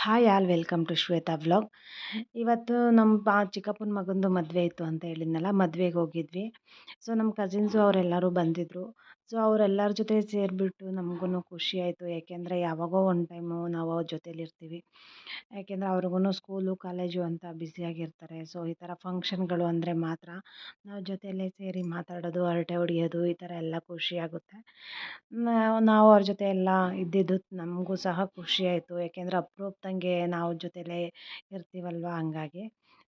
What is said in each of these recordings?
Hi all welcome to Shweta vlog. ಇವತ್ತು ನಮ್ಮ ಚಿಕ್ಕಪ್ಪನ ಮಗಂದು ಮದುವೆ ಇತ್ತು ಅಂತ ಹೇಳಿದ್ನಲ್ಲ, ಮದುವೆಗೆ ಹೋಗಿದ್ವಿ. ಸೊ ನಮ್ಮ ಕಸಿನ್ಸು ಅವರೆಲ್ಲರೂ ಬಂದಿದ್ದರು. ಸೊ ಅವರೆಲ್ಲರ ಜೊತೆ ಸೇರಿಬಿಟ್ಟು ನಮಗೂ ಖುಷಿ ಆಯಿತು. ಯಾಕೆಂದರೆ ಯಾವಾಗೋ ಒಂದು ಟೈಮು ನಾವು ಅವ್ರ ಜೊತೇಲಿರ್ತೀವಿ. ಯಾಕೆಂದರೆ ಅವ್ರಿಗೂ ಸ್ಕೂಲು ಕಾಲೇಜು ಅಂತ ಬ್ಯುಸಿಯಾಗಿರ್ತಾರೆ. ಸೊ ಈ ಥರ ಫಂಕ್ಷನ್ಗಳು ಅಂದರೆ ಮಾತ್ರ ನಾವು ಜೊತೆಯಲ್ಲೇ ಸೇರಿ ಮಾತಾಡೋದು, ಹರಟೆ ಹೊಡಿಯೋದು, ಈ ಥರ ಎಲ್ಲ ಖುಷಿಯಾಗುತ್ತೆ. ನಾವು ಅವ್ರ ಜೊತೆ ಎಲ್ಲ ಇದ್ದಿದ್ದು ನಮಗೂ ಸಹ ಖುಷಿ ಆಯಿತು. ಯಾಕೆಂದರೆ ಅಪರೂಪದಂಗೆ ನಾವು ಜೊತೆಲೇ ಇರ್ತೀವಲ್ವ, ಹಂಗಾಗಿ.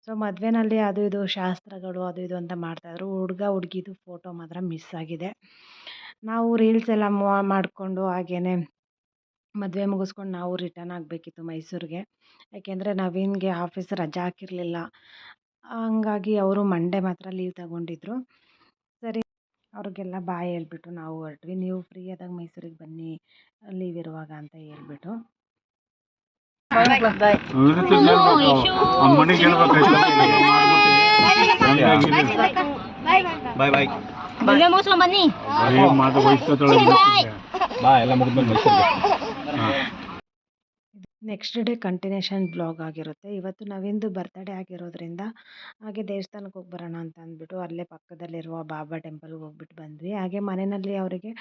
ಸೊ ಮದುವೆನಲ್ಲಿ ಅದು ಇದು ಶಾಸ್ತ್ರಗಳು ಅದು ಇದು ಅಂತ ಮಾಡ್ತಾಯಿದ್ರು. ಹುಡುಗ ಹುಡುಗಿದು ಫೋಟೋ ಮಾತ್ರ ಮಿಸ್ ಆಗಿದೆ. ನಾವು ರೀಲ್ಸ್ ಎಲ್ಲ ಮಾಡಿಕೊಂಡು ಹಾಗೇ ಮದುವೆ ಮುಗಿಸ್ಕೊಂಡು ನಾವು ರಿಟರ್ನ್ ಆಗಬೇಕಿತ್ತು ಮೈಸೂರಿಗೆ. ಯಾಕೆಂದರೆ ನವೀನ್ಗೆ ಆಫೀಸ್ ರಜಾ ಹಾಕಿರಲಿಲ್ಲ. ಹಂಗಾಗಿ ಅವರು ಮಂಡೇ ಮಾತ್ರ ಲೀವ್ ತಗೊಂಡಿದ್ರು. ಸರಿ, ಅವ್ರಿಗೆಲ್ಲ ಬಾಯ್ ಹೇಳ್ಬಿಟ್ಟು ನಾವು ಹೊರಟ್ವಿ. ನೀವು ಫ್ರೀ ಆದಾಗ ಮೈಸೂರಿಗೆ ಬನ್ನಿ ಲೀವ್ ಇರುವಾಗ ಅಂತ ಹೇಳ್ಬಿಟ್ಟು. ನೆಕ್ಸ್ಟ್ ಡೇ ಕಂಟಿನ್ಯೂಷನ್ ಬ್ಲಾಗ್ ಆಗಿರುತ್ತೆ. ಇವತ್ತು ನವಿಂದು ಬರ್ತ್ಡೇ ಆಗಿರೋದ್ರಿಂದ ಹಾಗೆ ದೇವಸ್ಥಾನಕ್ಕೆ ಹೋಗಿ ಬರೋಣ ಅಂತ ಅಂದ್ಬಿಟ್ಟು ಅಲ್ಲೇ ಪಕ್ಕದಲ್ಲಿರುವ ಬಾಬಾ ಟೆಂಪಲ್ಗೆ ಹೋಗ್ಬಿಟ್ಟು ಬಂದ್ವಿ. ಹಾಗೆ ಮನೆಯಲ್ಲಿ ಅವರಿಗೆ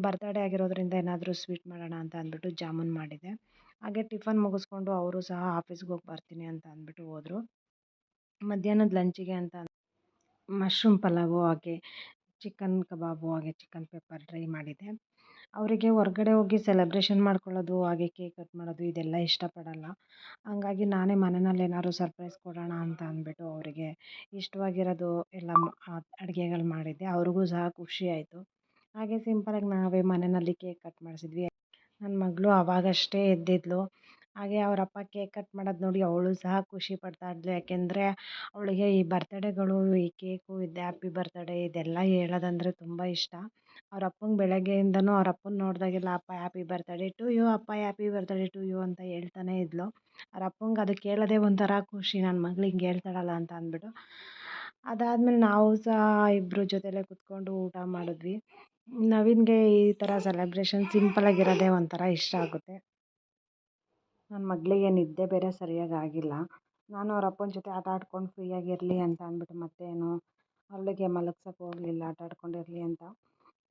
ಬರ್ತ್ಡೇ ಆಗಿರೋದ್ರಿಂದ ಏನಾದರೂ ಸ್ವೀಟ್ ಮಾಡೋಣ ಅಂತ ಅಂದ್ಬಿಟ್ಟು ಜಾಮೂನ್ ಮಾಡಿದೆ. ಹಾಗೆ ಟಿಫನ್ ಮುಗಿಸ್ಕೊಂಡು ಅವರು ಸಹ ಆಫೀಸ್ಗೆ ಹೋಗಿ ಬರ್ತೀನಿ ಅಂತ ಅಂದ್ಬಿಟ್ಟು ಹೋದರು. ಮಧ್ಯಾಹ್ನದ ಲಂಚಿಗೆ ಅಂತ ಮಶ್ರೂಮ್ ಪಲಾವು ಹಾಗೆ ಚಿಕನ್ ಕಬಾಬು ಹಾಗೆ ಚಿಕನ್ ಪೆಪ್ಪರ್ ಡ್ರೈ ಮಾಡಿದೆ. ಅವರಿಗೆ ಹೊರಗಡೆ ಹೋಗಿ ಸೆಲೆಬ್ರೇಷನ್ ಮಾಡ್ಕೊಳ್ಳೋದು ಹಾಗೆ ಕೇಕ್ ಕಟ್ ಮಾಡೋದು ಇದೆಲ್ಲ ಇಷ್ಟಪಡಲ್ಲ. ಹಂಗಾಗಿ ನಾನೇ ಮನೆಯಲ್ಲಿ ಏನಾದ್ರು ಸರ್ಪ್ರೈಸ್ ಕೊಡೋಣ ಅಂತ ಅಂದ್ಬಿಟ್ಟು ಅವರಿಗೆ ಇಷ್ಟವಾಗಿರೋದು ಎಲ್ಲ ಅಡುಗೆಗಳು ಮಾಡಿದ್ದೆ. ಅವ್ರಿಗೂ ಸಹ ಖುಷಿ ಆಯಿತು. ಹಾಗೆ ಸಿಂಪಲಾಗಿ ನಾವೇ ಮನೆಯಲ್ಲಿ ಕೇಕ್ ಕಟ್ ಮಾಡಿಸಿದ್ವಿ. ನನ್ನ ಮಗಳು ಆವಾಗಷ್ಟೇ ಎದ್ದಿದ್ಲು. ಹಾಗೆ ಅವರಪ್ಪ ಕೇಕ್ ಕಟ್ ಮಾಡೋದು ನೋಡಿ ಅವಳು ಸಹ ಖುಷಿ ಪಡ್ತಾ ಇದ್ಲು. ಯಾಕೆಂದರೆ ಅವಳಿಗೆ ಈ ಬರ್ತಡೇಗಳು, ಈ ಕೇಕು, ಇದು ಹ್ಯಾಪಿ ಬರ್ತಡೇ ಇದೆಲ್ಲ ಹೇಳೋದಂದರೆ ತುಂಬ ಇಷ್ಟ. ಅವ್ರ ಅಪ್ಪಂಗೆ ಬೆಳಗ್ಗೆಯಿಂದನೂ ಅವ್ರ ಅಪ್ಪನ ನೋಡಿದಾಗೆಲ್ಲ ಅಪ್ಪ ಹ್ಯಾಪಿ ಬರ್ತಡೇ ಟು ಯು, ಅಪ್ಪ ಹ್ಯಾಪಿ ಬರ್ತಡೇ ಟು ಯು ಅಂತ ಹೇಳ್ತಾನೆ ಇದ್ಲು. ಅವ್ರ ಅಪ್ಪಂಗೆ ಅದು ಕೇಳೋದೇ ಒಂಥರ ಖುಷಿ, ನನ್ನ ಮಗಳು ಹಿಂಗೆ ಹೇಳ್ತಾಳಲ್ಲ ಅಂತ ಅಂದ್ಬಿಟ್ಟು. ಅದಾದಮೇಲೆ ನಾವು ಸಹ ಇಬ್ಬರು ಜೊತೆಲೇ ಕೂತ್ಕೊಂಡು ಊಟ ಮಾಡಿದ್ವಿ. ನವೀನ್ಗೆ ಈ ಥರ ಸೆಲೆಬ್ರೇಷನ್ ಸಿಂಪಲಾಗಿರೋದೇ ಒಂಥರ ಇಷ್ಟ ಆಗುತ್ತೆ. ನನ್ನ ಮಗಳಿಗೆ ನಿದ್ದೆ ಬೇರೆ ಸರಿಯಾಗಿ ಆಗಿಲ್ಲ. ನಾನು ಅವ್ರ ಅಪ್ಪನ ಜೊತೆ ಆಟ ಆಡ್ಕೊಂಡು ಫ್ರೀಯಾಗಿರಲಿ ಅಂತ ಅಂದ್ಬಿಟ್ಟು ಮತ್ತೇನು ಅವಳಿಗೆ ಮಲಗ್ಸೋಕ್ಕೆ ಹೋಗಲಿಲ್ಲ, ಆಟ ಆಡ್ಕೊಂಡಿರಲಿ ಅಂತ.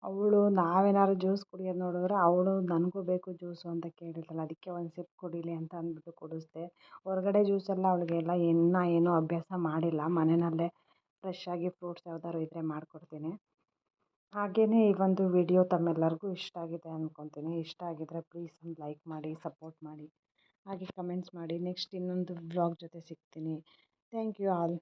ಅವಳು ನಾವೇನಾದ್ರು ಜ್ಯೂಸ್ ಕುಡಿಯೋದು ನೋಡಿದ್ರೆ ಅವಳು ನನಗೂ ಬೇಕು ಜ್ಯೂಸು ಅಂತ ಕೇಳಿರ್ತಾಳೆ. ಅದಕ್ಕೆ ಒಂದು ಸಿಪ್ ಕುಡೀಲಿ ಅಂತ ಅಂದ್ಬಿಟ್ಟು ಕುಡಿಸ್ದೆ. ಹೊರಗಡೆ ಜ್ಯೂಸೆಲ್ಲ ಅವಳಿಗೆಲ್ಲ ಏನೂ ಅಭ್ಯಾಸ ಮಾಡಿಲ್ಲ. ಮನೆಯಲ್ಲೇ ಫ್ರೆಶ್ಶಾಗಿ ಫ್ರೂಟ್ಸ್ ಯಾವ್ದಾದ್ರು ಇದ್ದರೆ ಮಾಡಿಕೊಡ್ತೀನಿ. ಹಾಗೆಯೇ ಈ ಒಂದು ವಿಡಿಯೋ ತಮ್ಮೆಲ್ಲರಿಗೂ ಇಷ್ಟ ಆಗಿದೆ ಅಂದ್ಕೊತೀನಿ. ಇಷ್ಟ ಆಗಿದ್ದರೆ ಪ್ಲೀಸ್ ಒಂದು ಲೈಕ್ ಮಾಡಿ, ಸಪೋರ್ಟ್ ಮಾಡಿ, ಹಾಗೆ ಕಮೆಂಟ್ಸ್ ಮಾಡಿ. ನೆಕ್ಸ್ಟ್ ಇನ್ನೊಂದು ವ್ಲಾಗ್ ಜೊತೆ ಸಿಗ್ತೀನಿ. Thank you all.